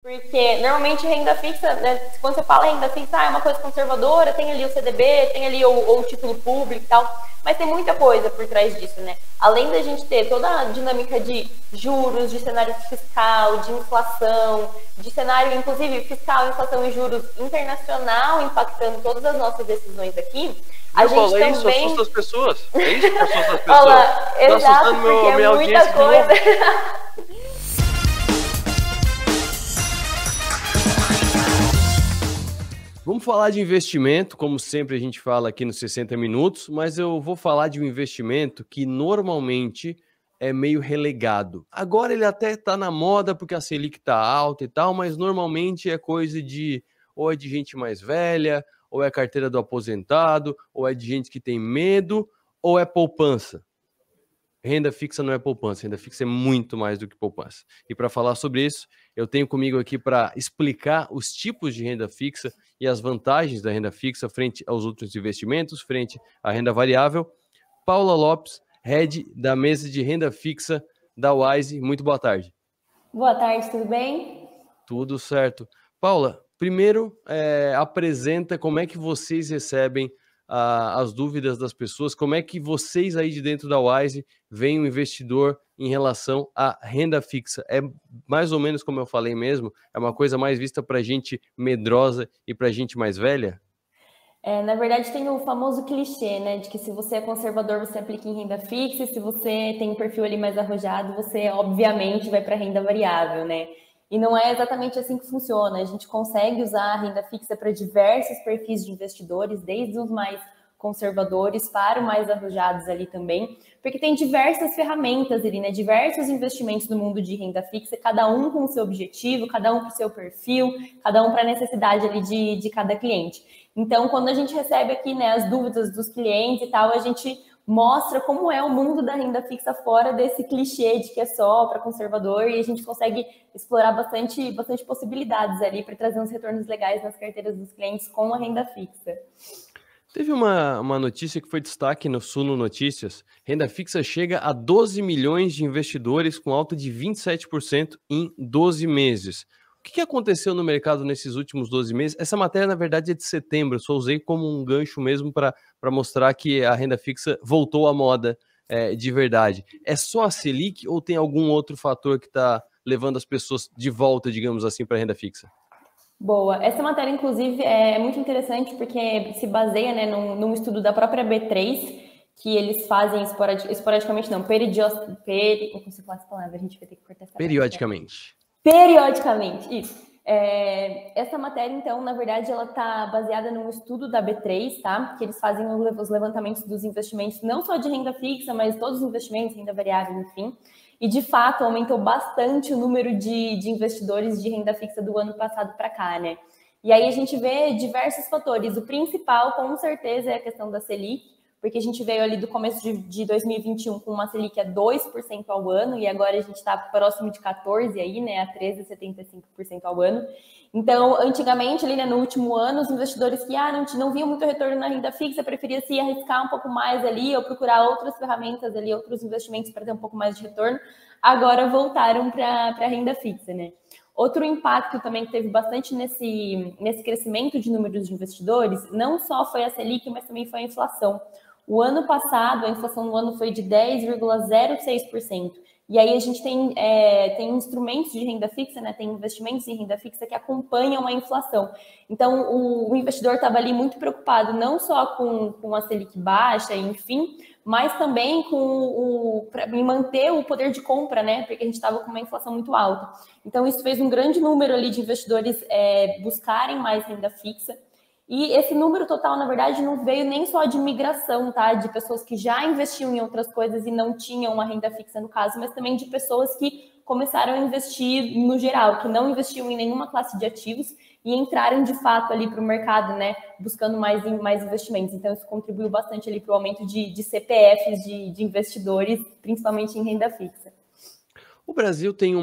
Porque normalmente renda fixa, né, quando você fala renda fixa, é uma coisa conservadora, tem ali o CDB, tem ali o título público e tal, mas tem muita coisa por trás disso, né? Além da gente ter toda a dinâmica de juros, de cenário fiscal, de inflação, de cenário, inclusive, fiscal, inflação e juros internacional impactando todas as nossas decisões aqui, a gente Paula, também... isso assusta as pessoas. É isso que assusta as pessoas. Olha, exato, assustando porque minha é muita audiência coisa. Vamos falar de investimento, como sempre a gente fala aqui nos 60 minutos, mas eu vou falar de um investimento que normalmente é meio relegado. Agora ele até está na moda porque a Selic está alta e tal, mas normalmente é coisa de ou é de gente mais velha, ou é carteira do aposentado, ou é de gente que tem medo, ou é poupança. Renda fixa não é poupança, renda fixa é muito mais do que poupança. E para falar sobre isso, eu tenho comigo aqui para explicar os tipos de renda fixa e as vantagens da renda fixa frente aos outros investimentos, frente à renda variável. Paula Lopes, head da mesa de renda fixa da Wise. Muito boa tarde. Boa tarde, tudo bem? Tudo certo. Paula, primeiro apresenta como é que vocês recebem as dúvidas das pessoas, como é que vocês aí de dentro da Wise veem o investidor em relação à renda fixa. É mais ou menos como eu falei mesmo, é uma coisa mais vista para gente medrosa e para gente mais velha? Na verdade, tem o famoso clichê, né, de que se você é conservador, você aplica em renda fixa, e se você tem um perfil ali mais arrojado, você obviamente vai para renda variável, né? E não é exatamente assim que funciona. A gente consegue usar a renda fixa para diversos perfis de investidores, desde os mais conservadores para os mais arrojados ali também, porque tem diversas ferramentas ali, né? Diversos investimentos no mundo de renda fixa, cada um com o seu objetivo, cada um com o seu perfil, cada um para a necessidade ali de cada cliente. Então, quando a gente recebe aqui, né, as dúvidas dos clientes e tal, a gente mostra como é o mundo da renda fixa fora desse clichê de que é só para conservador, e a gente consegue explorar bastante possibilidades ali para trazer uns retornos legais nas carteiras dos clientes com a renda fixa. Teve uma notícia que foi destaque no Suno Notícias. Renda fixa chega a 12 milhões de investidores com alta de 27% em 12 meses. O que aconteceu no mercado nesses últimos 12 meses? Essa matéria, na verdade, é de setembro. Eu só usei como um gancho mesmo para mostrar que a renda fixa voltou à moda de verdade. É só a Selic ou tem algum outro fator que está levando as pessoas de volta, digamos assim, para a renda fixa? Boa. Essa matéria, inclusive, é muito interessante porque se baseia, né, num estudo da própria B3, que eles fazem esporadicamente, não, como se fala essa palavra? A gente vai ter que cortar essa periodicamente. Periodicamente, isso. Essa matéria, então, na verdade, ela está baseada num estudo da B3, tá? Que eles fazem os levantamentos dos investimentos, não só de renda fixa, mas todos os investimentos, renda variável, enfim. E, de fato, aumentou bastante o número de investidores de renda fixa do ano passado para cá, né? E aí a gente vê diversos fatores. O principal, com certeza, é a questão da Selic, porque a gente veio ali do começo de 2021 com uma Selic a 2% ao ano, e agora a gente está próximo de 14% aí, né, a 13,75% ao ano. Então, antigamente, ali, né, no último ano, os investidores que não viam muito retorno na renda fixa, preferia se arriscar um pouco mais ali, ou procurar outras ferramentas ali, outros investimentos para ter um pouco mais de retorno, agora voltaram para a renda fixa, né? Outro impacto também que teve bastante nesse crescimento de números de investidores, não só foi a Selic, mas também foi a inflação. O ano passado, a inflação no ano foi de 10,06%. E aí a gente tem instrumentos de renda fixa, né? Tem investimentos em renda fixa que acompanham a inflação. Então, o investidor estava ali muito preocupado, não só com a Selic baixa, enfim, mas também em manter o poder de compra, né? Porque a gente estava com uma inflação muito alta. Então, isso fez um grande número ali de investidores buscarem mais renda fixa. E esse número total, na verdade, não veio nem só de migração, tá? De pessoas que já investiam em outras coisas e não tinham uma renda fixa no caso, mas também de pessoas que começaram a investir no geral, que não investiam em nenhuma classe de ativos e entraram de fato ali para o mercado, né? Buscando mais investimentos. Então, isso contribuiu bastante ali para o aumento de CPFs de investidores, principalmente em renda fixa. O Brasil tem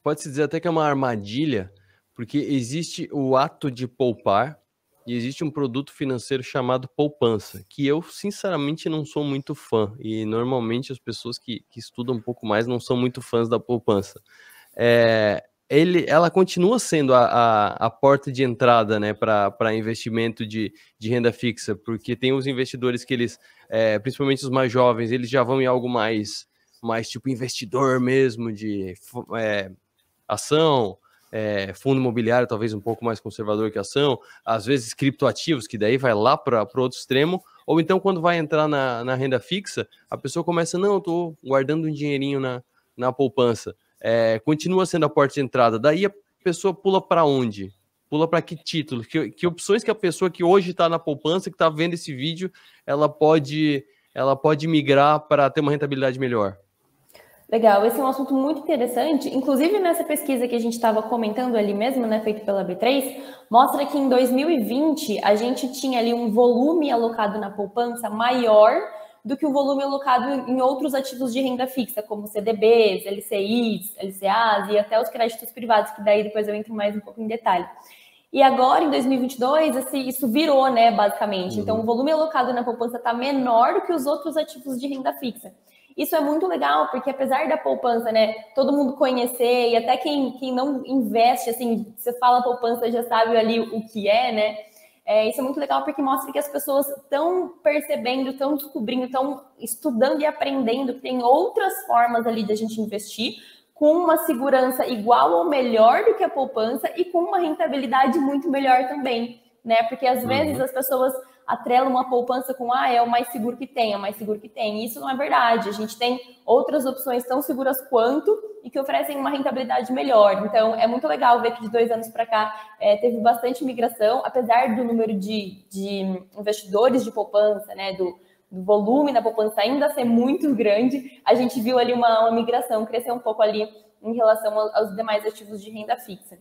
pode-se dizer até que é uma armadilha, porque existe o ato de poupar e existe um produto financeiro chamado poupança, que eu, sinceramente, não sou muito fã. E, normalmente, as pessoas que estudam um pouco mais não são muito fãs da poupança. ela continua sendo a porta de entrada, né, para investimento de renda fixa, porque tem os investidores que eles, principalmente os mais jovens, eles já vão em algo mais tipo investidor mesmo, de ação, fundo imobiliário talvez um pouco mais conservador que ação, às vezes criptoativos, que daí vai lá para o outro extremo, ou então quando vai entrar na renda fixa, a pessoa começa, não, eu estou guardando um dinheirinho na poupança. Continua sendo a porta de entrada. Daí a pessoa pula para onde? Pula para que título? Que opções que a pessoa que hoje está na poupança, que está vendo esse vídeo, ela pode migrar para ter uma rentabilidade melhor? Legal, esse é um assunto muito interessante. Inclusive, nessa pesquisa que a gente estava comentando ali mesmo, né, feito pela B3, mostra que em 2020 a gente tinha ali um volume alocado na poupança maior do que o volume alocado em outros ativos de renda fixa, como CDBs, LCIs, LCAs e até os créditos privados, que daí depois eu entro mais um pouco em detalhe. E agora, em 2022, isso virou, né, basicamente. Então, o volume alocado na poupança está menor do que os outros ativos de renda fixa. Isso é muito legal, porque apesar da poupança, né, todo mundo conhecer, e até quem não investe, assim, você fala poupança, já sabe ali o que é, né? Isso é muito legal porque mostra que as pessoas estão percebendo, estão descobrindo, estão estudando e aprendendo que tem outras formas ali de a gente investir com uma segurança igual ou melhor do que a poupança e com uma rentabilidade muito melhor também, né? Porque às vezes as pessoas atrelam uma poupança com, é o mais seguro que tem, é o mais seguro que tem. E isso não é verdade. A gente tem outras opções tão seguras quanto e que oferecem uma rentabilidade melhor. Então, é muito legal ver que de 2 anos para cá teve bastante migração, apesar do número de investidores de poupança, né, do volume da poupança ainda ser muito grande, a gente viu ali uma migração, crescer um pouco ali em relação aos demais ativos de renda fixa.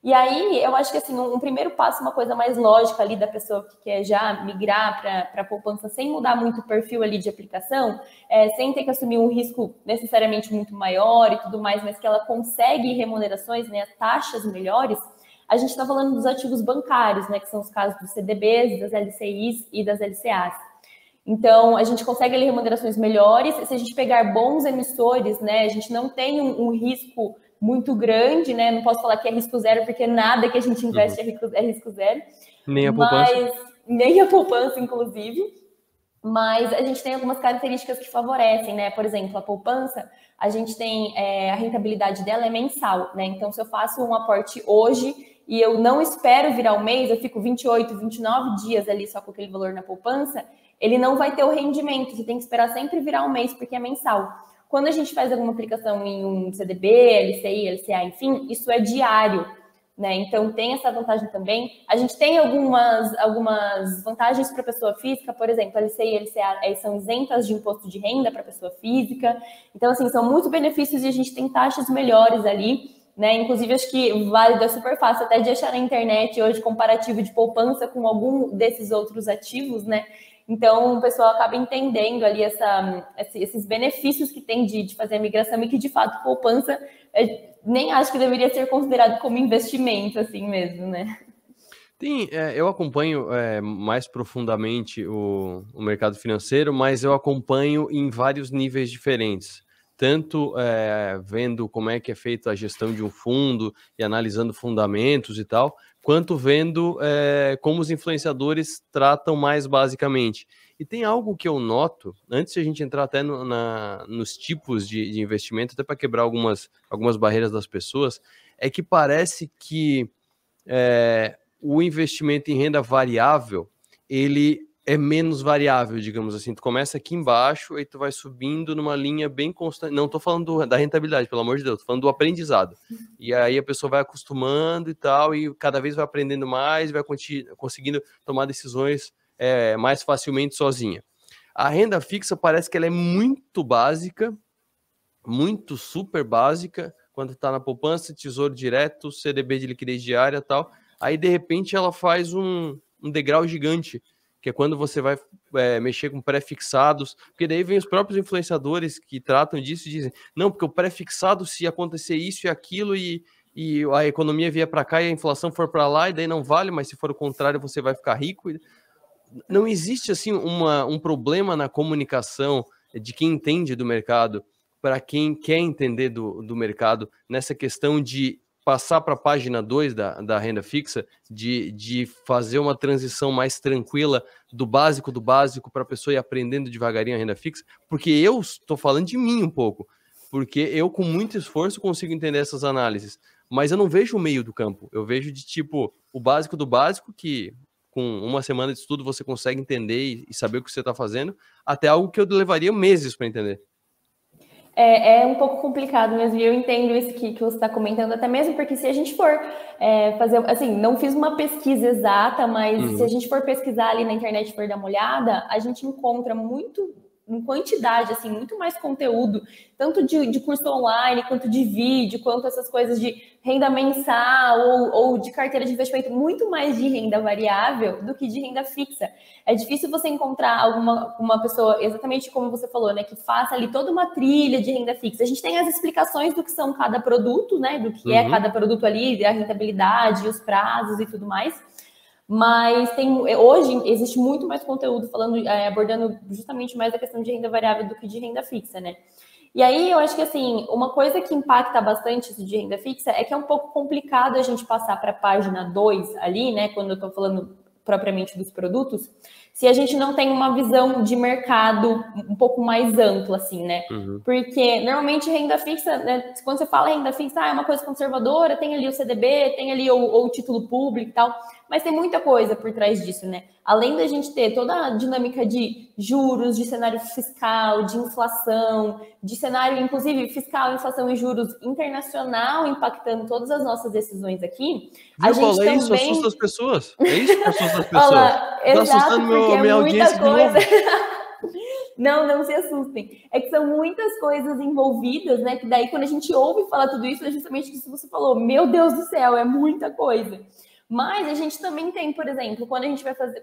E aí, eu acho que assim, um primeiro passo, uma coisa mais lógica ali da pessoa que quer já migrar para a poupança sem mudar muito o perfil ali de aplicação, sem ter que assumir um risco necessariamente muito maior e tudo mais, mas que ela consegue remunerações, né, taxas melhores, a gente está falando dos ativos bancários, né, que são os casos dos CDBs, das LCIs e das LCAs. Então, a gente consegue ali remunerações melhores. Se a gente pegar bons emissores, né, a gente não tem um risco muito grande, né? Não posso falar que é risco zero, porque nada que a gente investe é risco zero. Nem a poupança. Nem a poupança, inclusive. Mas a gente tem algumas características que favorecem, né? Por exemplo, a poupança, a gente tem a rentabilidade dela é mensal, né? Então, se eu faço um aporte hoje e eu não espero virar o mês, eu fico 28, 29 dias ali só com aquele valor na poupança, ele não vai ter o rendimento. Você tem que esperar sempre virar um mês, porque é mensal. Quando a gente faz alguma aplicação em um CDB, LCI, LCA, enfim, isso é diário, né? Então, tem essa vantagem também. A gente tem algumas vantagens para a pessoa física, por exemplo, a LCI e LCA são isentas de imposto de renda para a pessoa física. Então, assim, são muitos benefícios e a gente tem taxas melhores ali, né? Inclusive, acho que válido, é super fácil até de achar na internet hoje comparativo de poupança com algum desses outros ativos, né? Então, o pessoal acaba entendendo ali esses benefícios que tem de fazer a migração e que, de fato, poupança nem acho que deveria ser considerado como investimento, assim mesmo, né? Eu acompanho mais profundamente o mercado financeiro, mas eu acompanho em vários níveis diferentes. Tanto vendo como é que é feita a gestão de um fundo e analisando fundamentos e tal, quanto vendo como os influenciadores tratam mais basicamente. E tem algo que eu noto, antes de a gente entrar até nos tipos de investimento, até para quebrar algumas barreiras das pessoas, é que parece que o investimento em renda variável, ele é menos variável, digamos assim. Tu começa aqui embaixo e tu vai subindo numa linha bem constante. Não estou falando da rentabilidade, pelo amor de Deus, estou falando do aprendizado. E aí a pessoa vai acostumando e tal, e cada vez vai aprendendo mais, vai conseguindo tomar decisões mais facilmente sozinha. A renda fixa parece que ela é muito básica, muito super básica, quando está na poupança, tesouro direto, CDB de liquidez diária e tal. Aí, de repente, ela faz um degrau gigante, que é quando você vai mexer com pré-fixados, porque daí vem os próprios influenciadores que tratam disso e dizem, não, porque o pré-fixado, se acontecer isso e aquilo, e a economia vier para cá e a inflação for para lá, e daí não vale, mas se for o contrário, você vai ficar rico. Não existe, assim, um problema na comunicação de quem entende do mercado para quem quer entender do mercado, nessa questão de passar para a página 2 da renda fixa, de fazer uma transição mais tranquila do básico para a pessoa ir aprendendo devagarinho a renda fixa? Porque eu estou falando de mim um pouco, porque eu com muito esforço consigo entender essas análises, mas eu não vejo o meio do campo, eu vejo de tipo o básico do básico, que com uma semana de estudo você consegue entender e saber o que você está fazendo, até algo que eu levaria meses para entender. É um pouco complicado mesmo, e eu entendo isso que você está comentando, até mesmo porque se a gente for fazer, assim, não fiz uma pesquisa exata, mas se a gente for pesquisar ali na internet e for dar uma olhada, a gente encontra muito, em quantidade, assim, muito mais conteúdo, tanto de curso online, quanto de vídeo, quanto essas coisas de renda mensal ou de carteira de investimento, muito mais de renda variável do que de renda fixa. É difícil você encontrar uma pessoa, exatamente como você falou, né, que faça ali toda uma trilha de renda fixa. A gente tem as explicações do que são cada produto, né, do que é cada produto ali, a rentabilidade, os prazos e tudo mais. Mas hoje existe muito mais conteúdo abordando justamente mais a questão de renda variável do que de renda fixa, né? E aí eu acho que assim, uma coisa que impacta bastante isso de renda fixa é que é um pouco complicado a gente passar para a página 2 ali, né? Quando eu estou falando propriamente dos produtos, se a gente não tem uma visão de mercado um pouco mais ampla, assim, né? Porque normalmente renda fixa, né, quando você fala renda fixa, é uma coisa conservadora, tem ali o CDB, tem ali o título público e tal, mas tem muita coisa por trás disso, né? Além da gente ter toda a dinâmica de juros, de cenário fiscal, de inflação, de cenário, inclusive, fiscal, inflação e juros internacional impactando todas as nossas decisões aqui, a gente também... Isso assusta as pessoas. É isso que assusta as pessoas. Olha, tá exato, assustando porque minha audiência coisa... de novo. Não se assustem. É que são muitas coisas envolvidas, né? Que daí, quando a gente ouve falar tudo isso, é justamente isso que você falou. Meu Deus do céu, é muita coisa. Mas a gente também tem, por exemplo, quando a gente vai fazer,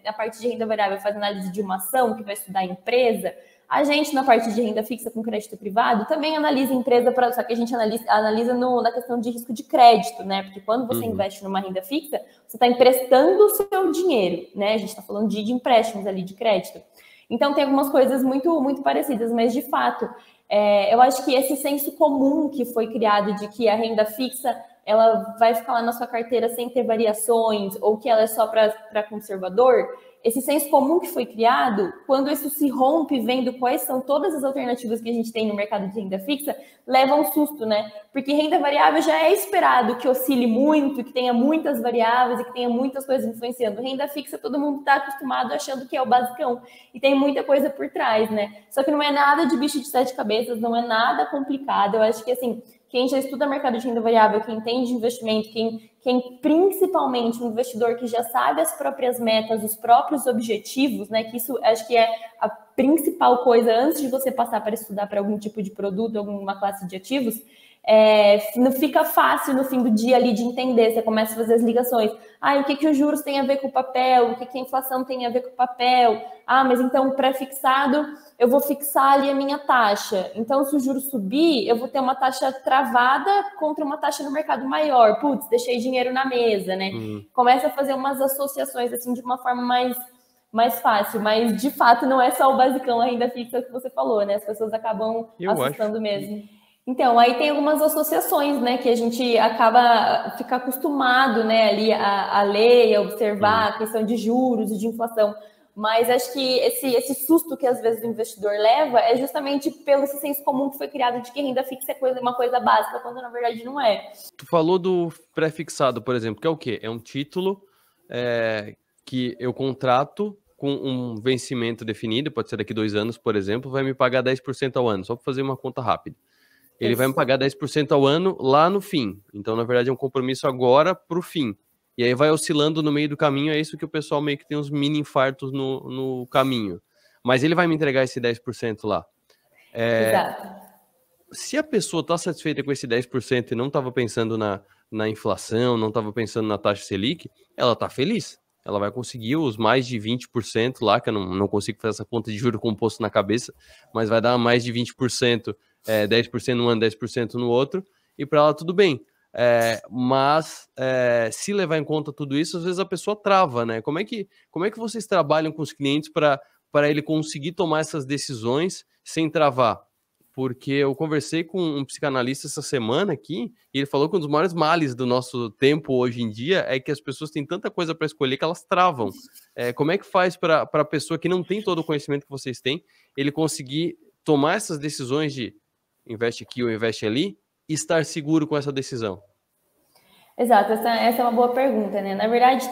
a parte de renda variável faz análise de uma ação, que vai estudar a empresa, a gente, na parte de renda fixa com crédito privado, também analisa a empresa, só que a gente analisa na questão de risco de crédito, né? Porque quando você investe numa renda fixa, você está emprestando o seu dinheiro, né? A gente está falando de empréstimos ali, de crédito. Então, tem algumas coisas muito, muito parecidas, mas, de fato, eu acho que esse senso comum que foi criado de que a renda fixa ela vai ficar lá na sua carteira sem ter variações, ou que ela é só para conservador, esse senso comum que foi criado, quando isso se rompe vendo quais são todas as alternativas que a gente tem no mercado de renda fixa, leva um susto, né? Porque renda variável já é esperado que oscile muito, que tenha muitas variáveis e que tenha muitas coisas influenciando. Renda fixa, todo mundo está acostumado achando que é o basicão. E tem muita coisa por trás, né? Só que não é nada de bicho de 7 cabeças, não é nada complicado. Eu acho que, assim, quem já estuda mercado de renda variável, quem entende de investimento, quem principalmente um investidor que já sabe as próprias metas, os próprios objetivos, né? Que isso acho que é a principal coisa antes de você passar para estudar para algum tipo de produto, alguma classe de ativos. Não fica fácil no fim do dia ali de entender, você começa a fazer as ligações. O que os juros têm a ver com o papel? O que a inflação tem a ver com o papel? Mas então pré-fixado, eu vou fixar ali a minha taxa. Então, se o juro subir, eu vou ter uma taxa travada contra uma taxa no mercado maior. Putz, deixei dinheiro na mesa, né? Começa a fazer umas associações assim de uma forma mais fácil, mas de fato não é só o basicão, a renda fixa que você falou, né? As pessoas acabam assustando mesmo. Então, aí tem algumas associações, né, que a gente acaba ficar acostumado, né, ali a ler, a observar a questão de juros e de inflação. Mas acho que esse susto que às vezes o investidor leva é justamente pelo esse senso comum que foi criado de que renda fixa é uma coisa básica, quando na verdade não é. Tu falou do pré-fixado, por exemplo, que é o quê? É um título que eu contrato com um vencimento definido, pode ser daqui 2 anos, por exemplo, vai me pagar 10% ao ano, só para fazer uma conta rápida. Ele vai me pagar 10% ao ano lá no fim. Então, na verdade, é um compromisso agora para o fim. E aí vai oscilando no meio do caminho, é isso que o pessoal meio que tem uns mini infartos no caminho. Mas ele vai me entregar esse 10% lá. Exato. Se a pessoa está satisfeita com esse 10% e não estava pensando na inflação, não estava pensando na taxa Selic, ela está feliz. Ela vai conseguir os mais de 20% lá, que eu não consigo fazer essa conta de juros composto na cabeça, mas vai dar mais de 20%, 10% num ano, 10% no outro, e para ela tudo bem. Mas se levar em conta tudo isso, às vezes a pessoa trava, né? Como é que vocês trabalham com os clientes para ele conseguir tomar essas decisões sem travar? porque eu conversei com um psicanalista essa semana aqui, e ele falou que um dos maiores males do nosso tempo hoje em dia é que as pessoas têm tanta coisa para escolher que elas travam. Como é que faz para a pessoa que não tem todo o conhecimento que vocês têm, ele conseguir tomar essas decisões de investe aqui ou investe ali e estar seguro com essa decisão? Exato, essa é uma boa pergunta, né? Na verdade,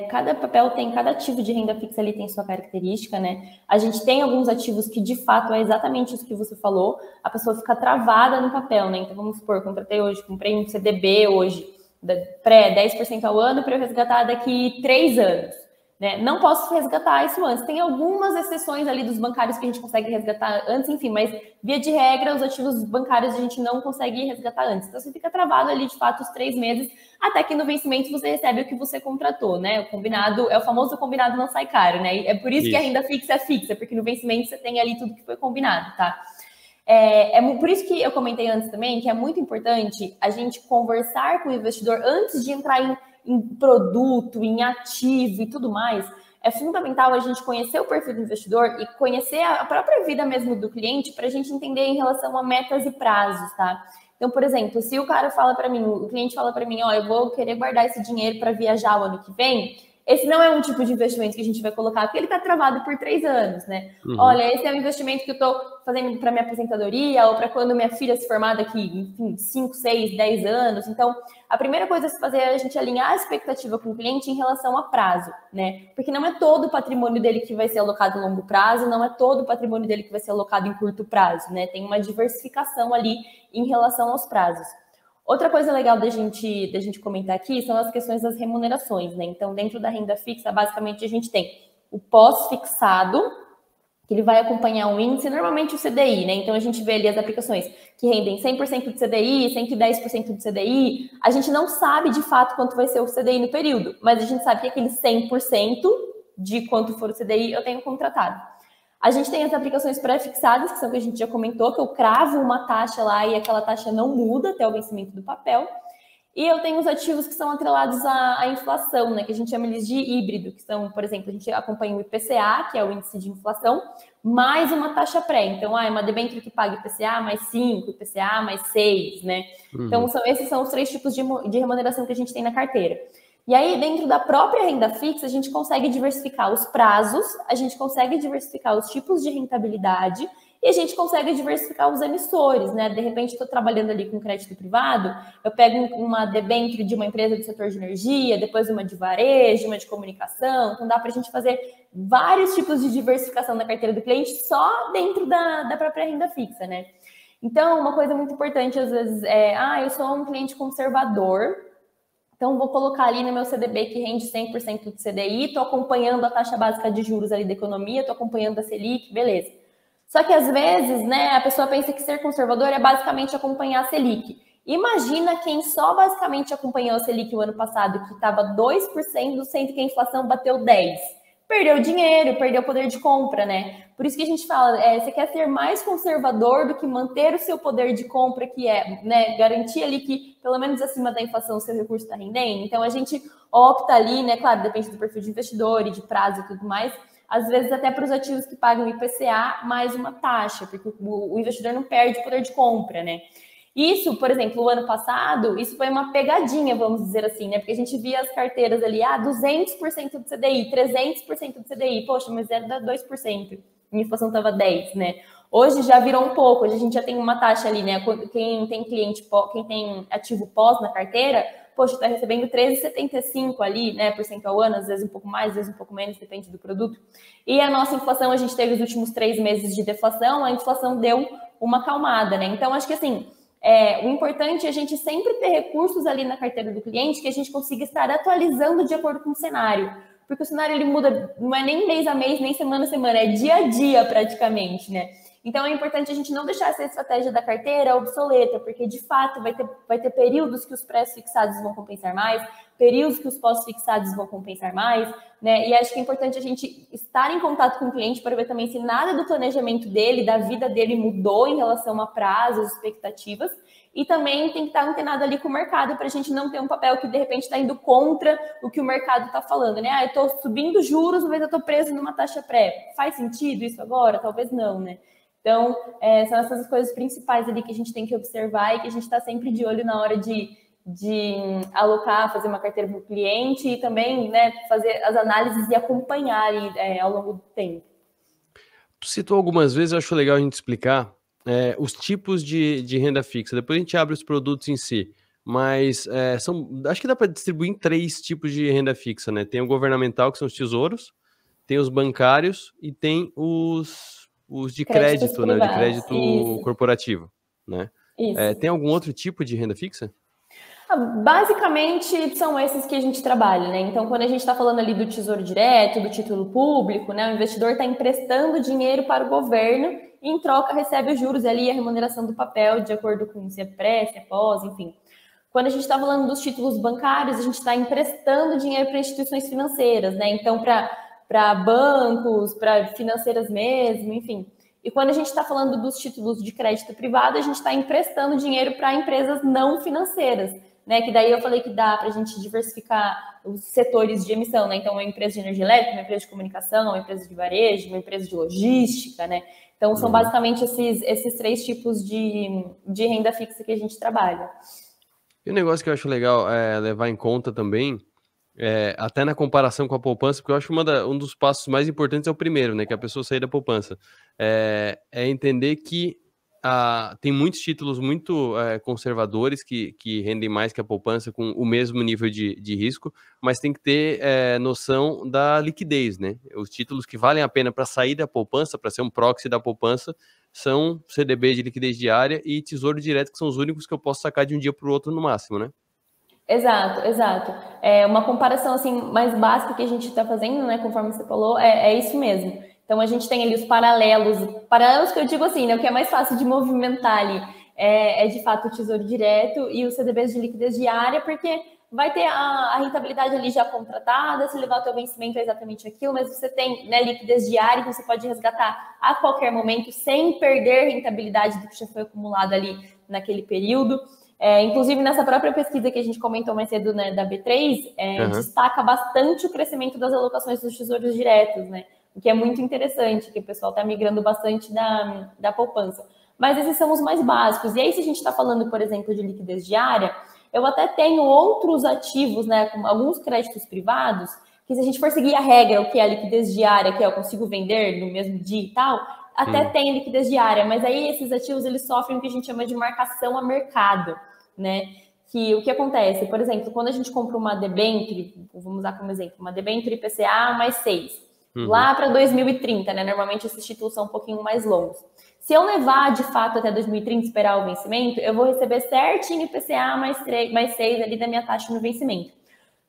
cada papel tem, cada ativo de renda fixa ali tem sua característica, né? A gente tem alguns ativos que, de fato, é exatamente isso que você falou, a pessoa fica travada no papel, né? Então, vamos supor, comprei um CDB hoje, pré 10% ao ano para eu resgatar daqui 3 anos. Né? Não posso resgatar isso antes. Tem algumas exceções ali dos bancários que a gente consegue resgatar antes, enfim, mas via de regra, os ativos bancários a gente não consegue resgatar antes. Então você fica travado ali, de fato, os 3 meses, até que no vencimento você recebe o que você contratou, né? O combinado, é o famoso combinado não sai caro, né? E é por isso que a renda fixa é fixa, porque no vencimento você tem ali tudo que foi combinado, tá? Por isso que eu comentei antes também que é muito importante a gente conversar com o investidor antes de entrar em produto, em ativo e tudo mais. É fundamental a gente conhecer o perfil do investidor e conhecer a própria vida mesmo do cliente para a gente entender em relação a metas e prazos, tá? Então, por exemplo, se o cara fala para mim, o cliente fala para mim, ó, eu vou querer guardar esse dinheiro para viajar o ano que vem, esse não é um tipo de investimento que a gente vai colocar, porque ele está travado por 3 anos, né? Uhum. Olha, esse é um investimento que eu estou fazendo para minha aposentadoria ou para quando minha filha se formar daqui, enfim, 5, 6, 10 anos. Então, a primeira coisa a se fazer é a gente alinhar a expectativa com o cliente em relação a prazo, né? Porque não é todo o patrimônio dele que vai ser alocado a longo prazo, não é todo o patrimônio dele que vai ser alocado em curto prazo, né? Tem uma diversificação ali em relação aos prazos. Outra coisa legal da gente comentar aqui são as questões das remunerações, né? Então, dentro da renda fixa, basicamente, a gente tem o pós-fixado, que ele vai acompanhar um índice, normalmente o CDI, né? Então, a gente vê ali as aplicações que rendem 100% de CDI, 110% de CDI. A gente não sabe, de fato, quanto vai ser o CDI no período, mas a gente sabe que aquele 100% de quanto for o CDI eu tenho contratado. A gente tem as aplicações pré-fixadas, que são que a gente já comentou, que eu cravo uma taxa lá e aquela taxa não muda até o vencimento do papel. E eu tenho os ativos que são atrelados à inflação, né, que a gente chama eles de híbrido, que são, por exemplo, a gente acompanha o IPCA, que é o índice de inflação, mais uma taxa pré. Então, é uma debênture que paga IPCA mais 5, IPCA mais 6, né? Uhum. Então, esses são os 3 tipos de remuneração que a gente tem na carteira. E aí, dentro da própria renda fixa, a gente consegue diversificar os prazos, a gente consegue diversificar os tipos de rentabilidade e a gente consegue diversificar os emissores, né? De repente, estou trabalhando ali com crédito privado, eu pego uma debênture de uma empresa do setor de energia, depois uma de varejo, uma de comunicação. Então, dá para a gente fazer vários tipos de diversificação na carteira do cliente só dentro da própria renda fixa, né? Então, uma coisa muito importante, às vezes, eu sou um cliente conservador, então, vou colocar ali no meu CDB que rende 100% de CDI, estou acompanhando a taxa básica de juros ali da economia, estou acompanhando a Selic, beleza. Só que, às vezes, né, a pessoa pensa que ser conservador é basicamente acompanhar a Selic. Imagina quem só basicamente acompanhou a Selic o ano passado, que estava 2%, sendo que a inflação bateu 10%. Perdeu dinheiro, perdeu poder de compra, né? Por isso que a gente fala, você quer ser mais conservador do que manter o seu poder de compra, que é, né, garantir ali que, pelo menos acima da inflação, o seu recurso está rendendo. Então, a gente opta ali, né, claro, depende do perfil de investidor e de prazo e tudo mais, às vezes até para os ativos que pagam IPCA mais uma taxa, porque o investidor não perde poder de compra, né? Isso, por exemplo, o ano passado, isso foi uma pegadinha, vamos dizer assim, né? Porque a gente via as carteiras ali, 200% de CDI, 300% de CDI. Poxa, mas era 2%. A inflação estava 10%, né? Hoje já virou um pouco, hoje a gente já tem uma taxa ali, né? Quem tem ativo pós na carteira, poxa, está recebendo 13,75 ali, né, por cento ao ano, às vezes um pouco mais, às vezes um pouco menos, depende do produto. E a nossa inflação, a gente teve os últimos 3 meses de deflação, a inflação deu uma acalmada, né? Então, acho que assim, o importante é a gente sempre ter recursos ali na carteira do cliente que a gente consiga estar atualizando de acordo com o cenário. Porque o cenário ele muda, não é nem mês a mês, nem semana a semana, é dia a dia praticamente, né? Então, é importante a gente não deixar essa estratégia da carteira obsoleta, porque, de fato, vai ter períodos que os pré-fixados vão compensar mais, períodos que os pós-fixados vão compensar mais, né? E acho que é importante a gente estar em contato com o cliente para ver também se nada do planejamento dele, da vida dele mudou em relação a prazos, expectativas, e também tem que estar antenado ali com o mercado para a gente não ter um papel que, de repente, está indo contra o que o mercado está falando, né? Eu estou subindo juros, mas eu estou preso numa taxa pré. Faz sentido isso agora? Talvez não, né? Então, são essas coisas principais ali que a gente tem que observar e que a gente está sempre de olho na hora de alocar, fazer uma carteira para o cliente e também, né, fazer as análises e acompanhar ao longo do tempo. Tu citou algumas vezes, eu acho legal a gente explicar os tipos de renda fixa. Depois a gente abre os produtos em si. Mas acho que dá para distribuir em 3 tipos de renda fixa, né? Tem o governamental, que são os tesouros, tem os bancários e tem os de crédito, né? De crédito corporativo, né? Tem algum outro tipo de renda fixa? Basicamente, são esses que a gente trabalha, né? Então, quando a gente está falando ali do Tesouro Direto, do título público, né? O investidor está emprestando dinheiro para o governo e, em troca, recebe os juros ali, a remuneração do papel, de acordo com se é pré, se é pós, enfim. Quando a gente está falando dos títulos bancários, a gente está emprestando dinheiro para instituições financeiras, né? Então, para bancos, para financeiras mesmo, enfim. E quando a gente está falando dos títulos de crédito privado, a gente está emprestando dinheiro para empresas não financeiras, né? Que daí eu falei que dá para a gente diversificar os setores de emissão, né? Então, uma empresa de energia elétrica, uma empresa de comunicação, uma empresa de varejo, uma empresa de logística, né? Então, são basicamente esses 3 tipos de renda fixa que a gente trabalha. E um negócio que eu acho legal levar em conta também, até na comparação com a poupança, porque eu acho um dos passos mais importantes é o primeiro, né? Que é a pessoa sair da poupança. É entender que tem muitos títulos muito conservadores que rendem mais que a poupança com o mesmo nível de risco, mas tem que ter noção da liquidez, né? Os títulos que valem a pena para sair da poupança, para ser um proxy da poupança, são CDB de liquidez diária e Tesouro Direto, que são os únicos que eu posso sacar de um dia para o outro no máximo, né? Exato, exato. Uma comparação assim mais básica que a gente está fazendo, né? Conforme você falou, é isso mesmo. Então a gente tem ali os paralelos que eu digo assim, né? O que é mais fácil de movimentar ali é de fato o Tesouro Direto e os CDBs de liquidez diária, porque vai ter a rentabilidade ali já contratada, se levar o teu vencimento é exatamente aquilo, mas você tem, né, liquidez diária, então você pode resgatar a qualquer momento sem perder rentabilidade do que já foi acumulado ali naquele período. Inclusive, nessa própria pesquisa que a gente comentou mais cedo, né, da B3, destaca bastante o crescimento das alocações dos tesouros diretos, né? O que é muito interessante, que o pessoal está migrando bastante da poupança. Mas esses são os mais básicos. E aí, se a gente está falando, por exemplo, de liquidez diária, eu até tenho outros ativos, né, com alguns créditos privados, que se a gente for seguir a regra, o que é a liquidez diária, que eu consigo vender no mesmo dia e tal, até tem liquidez diária, mas aí esses ativos eles sofrem o que a gente chama de marcação a mercado, né? Que o que acontece, por exemplo, quando a gente compra uma debênture, vamos usar como exemplo, uma debênture IPCA mais 6, lá para 2030, né? Normalmente esses títulos são um pouquinho mais longos. Se eu levar de fato até 2030 esperar o vencimento, eu vou receber certinho IPCA mais 6 ali da minha taxa no vencimento.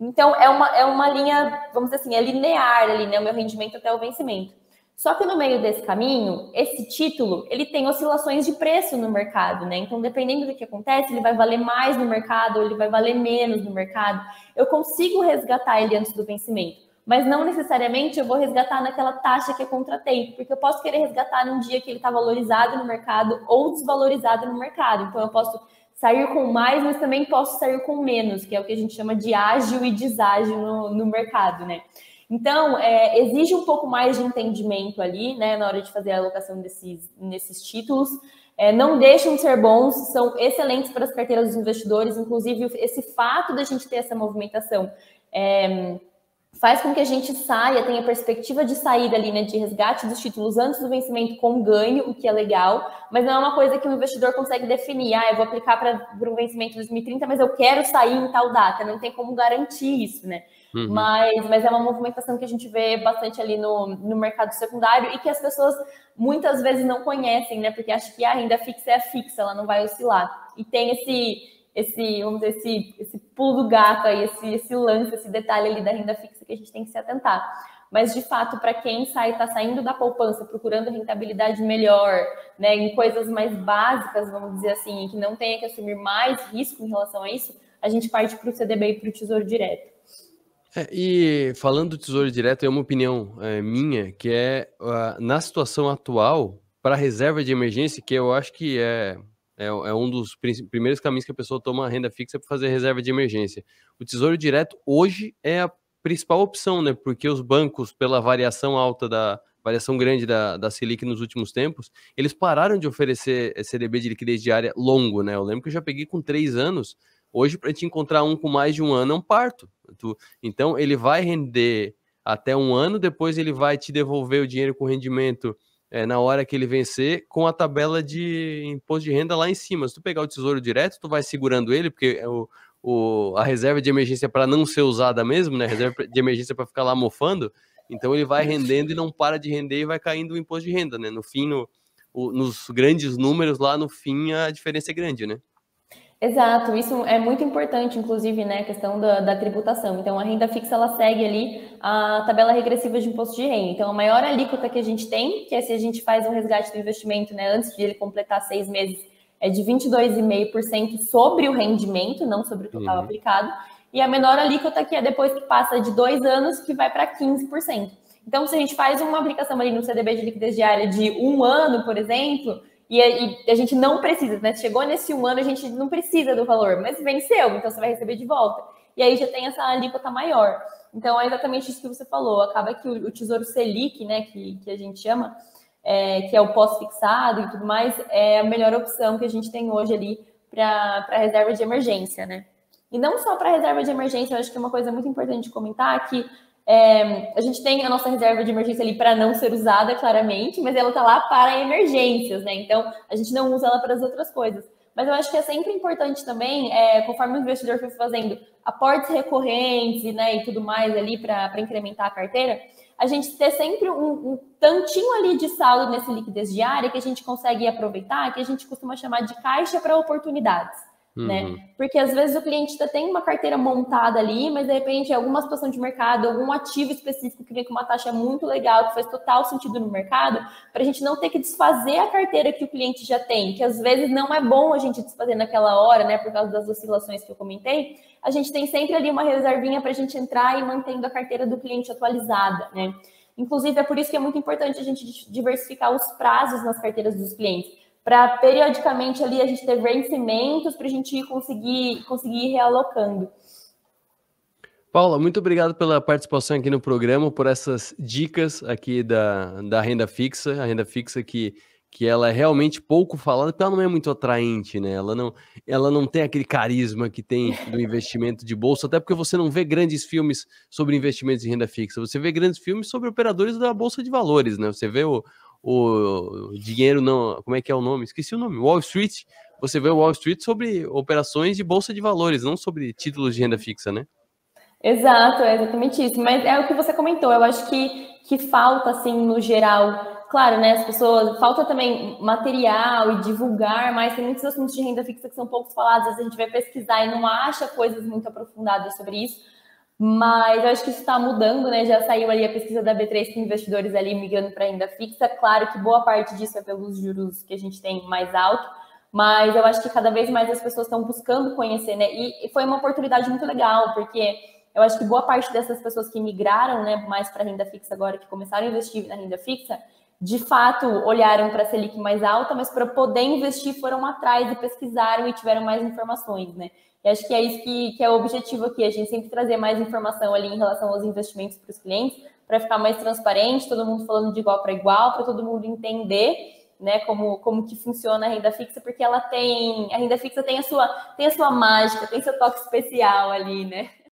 Então é uma linha, vamos dizer assim, é linear ali, né? O meu rendimento até o vencimento. Só que no meio desse caminho, esse título, ele tem oscilações de preço no mercado, né? Então, dependendo do que acontece, ele vai valer mais no mercado, ou ele vai valer menos no mercado. Eu consigo resgatar ele antes do vencimento, mas não necessariamente eu vou resgatar naquela taxa que eu contratei, porque eu posso querer resgatar num dia que ele está valorizado no mercado ou desvalorizado no mercado. Então, eu posso sair com mais, mas também posso sair com menos, que é o que a gente chama de ágil e deságil no mercado, né? Então, exige um pouco mais de entendimento ali, né, na hora de fazer a alocação nesses títulos. Não deixam de ser bons, são excelentes para as carteiras dos investidores, inclusive esse fato da gente ter essa movimentação faz com que a gente tenha perspectiva de saída ali, né, de resgate dos títulos antes do vencimento com ganho, o que é legal, mas não é uma coisa que o investidor consegue definir. Eu vou aplicar para um vencimento de 2030, mas eu quero sair em tal data, não tem como garantir isso, né? Mas é uma movimentação que a gente vê bastante ali no mercado secundário e que as pessoas muitas vezes não conhecem, né? Porque acham que a renda fixa é fixa, ela não vai oscilar. E tem vamos dizer, esse pulo do gato aí, esse lance, esse detalhe ali da renda fixa que a gente tem que se atentar. Mas, de fato, para quem está saindo da poupança, procurando rentabilidade melhor, né, em coisas mais básicas, vamos dizer assim, que não tenha que assumir mais risco em relação a isso, a gente parte para o CDB e para o Tesouro Direto. E falando do Tesouro Direto, é uma opinião minha, que na situação atual, para a reserva de emergência, que eu acho que é um dos primeiros caminhos que a pessoa toma a renda fixa para fazer reserva de emergência. O Tesouro Direto hoje é a principal opção, né? Porque os bancos, pela variação alta da variação grande da Selic nos últimos tempos, eles pararam de oferecer CDB de liquidez diária longo, né? Eu lembro que eu já peguei com 3 anos, hoje para te encontrar um com mais de um ano é um parto. Então ele vai render até 1 ano, depois ele vai te devolver o dinheiro com rendimento na hora que ele vencer, com a tabela de imposto de renda lá em cima. Se tu pegar o Tesouro Direto, tu vai segurando ele, porque a reserva de emergência para não ser usada mesmo, né? A reserva de emergência para ficar lá mofando, então ele vai rendendo e não para de render e vai caindo o imposto de renda, né? No fim, nos grandes números lá, no fim, a diferença é grande, né? Exato, isso é muito importante, inclusive, né, a questão da tributação. Então, a renda fixa, ela segue ali a tabela regressiva de imposto de renda. Então, a maior alíquota que a gente tem, que é se a gente faz um resgate do investimento, né, antes de ele completar 6 meses, é de 22,5% sobre o rendimento, não sobre o total aplicado. E a menor alíquota, que é depois que passa de 2 anos, que vai para 15%. Então, se a gente faz uma aplicação ali no CDB de liquidez diária de 1 ano, por exemplo, e a gente não precisa, né? Chegou nesse 1 ano, a gente não precisa do valor, mas venceu, então você vai receber de volta. E aí já tem essa alíquota maior. Então, é exatamente isso que você falou. Acaba que o Tesouro Selic, né, que a gente chama, que é o pós-fixado e tudo mais, é a melhor opção que a gente tem hoje ali para a reserva de emergência, né? E não só para a reserva de emergência, eu acho que é uma coisa muito importante de comentar que a gente tem a nossa reserva de emergência ali para não ser usada, claramente, mas ela está lá para emergências, né? Então, a gente não usa ela para as outras coisas. Mas eu acho que é sempre importante também, conforme o investidor for fazendo aportes recorrentes, né, e tudo mais ali para incrementar a carteira, a gente ter sempre um tantinho ali de saldo nessa liquidez diária que a gente consegue aproveitar, que a gente costuma chamar de caixa para oportunidades. Né? Porque às vezes o cliente tem uma carteira montada ali, mas de repente alguma situação de mercado, algum ativo específico que vem com uma taxa muito legal, que faz total sentido no mercado, para a gente não ter que desfazer a carteira que o cliente já tem, que às vezes não é bom a gente desfazer naquela hora, né, por causa das oscilações que eu comentei. A gente tem sempre ali uma reservinha para a gente entrar e mantendo a carteira do cliente atualizada, né? Inclusive é por isso que é muito importante a gente diversificar os prazos nas carteiras dos clientes, para periodicamente ali a gente ter vencimentos para a gente conseguir ir realocando. Paula, muito obrigado pela participação aqui no programa, por essas dicas aqui da renda fixa, a renda fixa que ela é realmente pouco falada, porque ela não é muito atraente, né? Ela não tem aquele carisma que tem do investimento de bolsa, até porque você não vê grandes filmes sobre investimentos em renda fixa, você vê grandes filmes sobre operadores da Bolsa de Valores, né? Você vê o dinheiro, não, como é que é o nome? Esqueci o nome, Wall Street. Você vê o Wall Street sobre operações de bolsa de valores, não sobre títulos de renda fixa, né? Exato, é exatamente isso. Mas é o que você comentou, eu acho que falta, assim, no geral, claro, né, as pessoas, falta também material e divulgar, mas tem muitos assuntos de renda fixa que são poucos falados, às vezes a gente vai pesquisar e não acha coisas muito aprofundadas sobre isso. Mas eu acho que isso está mudando, né? Já saiu ali a pesquisa da B3 com investidores ali migrando para renda fixa. Claro que boa parte disso é pelos juros que a gente tem mais alto, mas eu acho que cada vez mais as pessoas estão buscando conhecer, né? E foi uma oportunidade muito legal, porque eu acho que boa parte dessas pessoas que migraram, né, mais para renda fixa agora, que começaram a investir na renda fixa, de fato olharam para a Selic mais alta, mas para poder investir foram atrás e pesquisaram e tiveram mais informações, né? E acho que é isso que é o objetivo aqui, a gente sempre trazer mais informação ali em relação aos investimentos para os clientes, para ficar mais transparente, todo mundo falando de igual para igual, para todo mundo entender, né, como que funciona a renda fixa, porque a renda fixa tem a sua mágica, tem seu toque especial ali, né?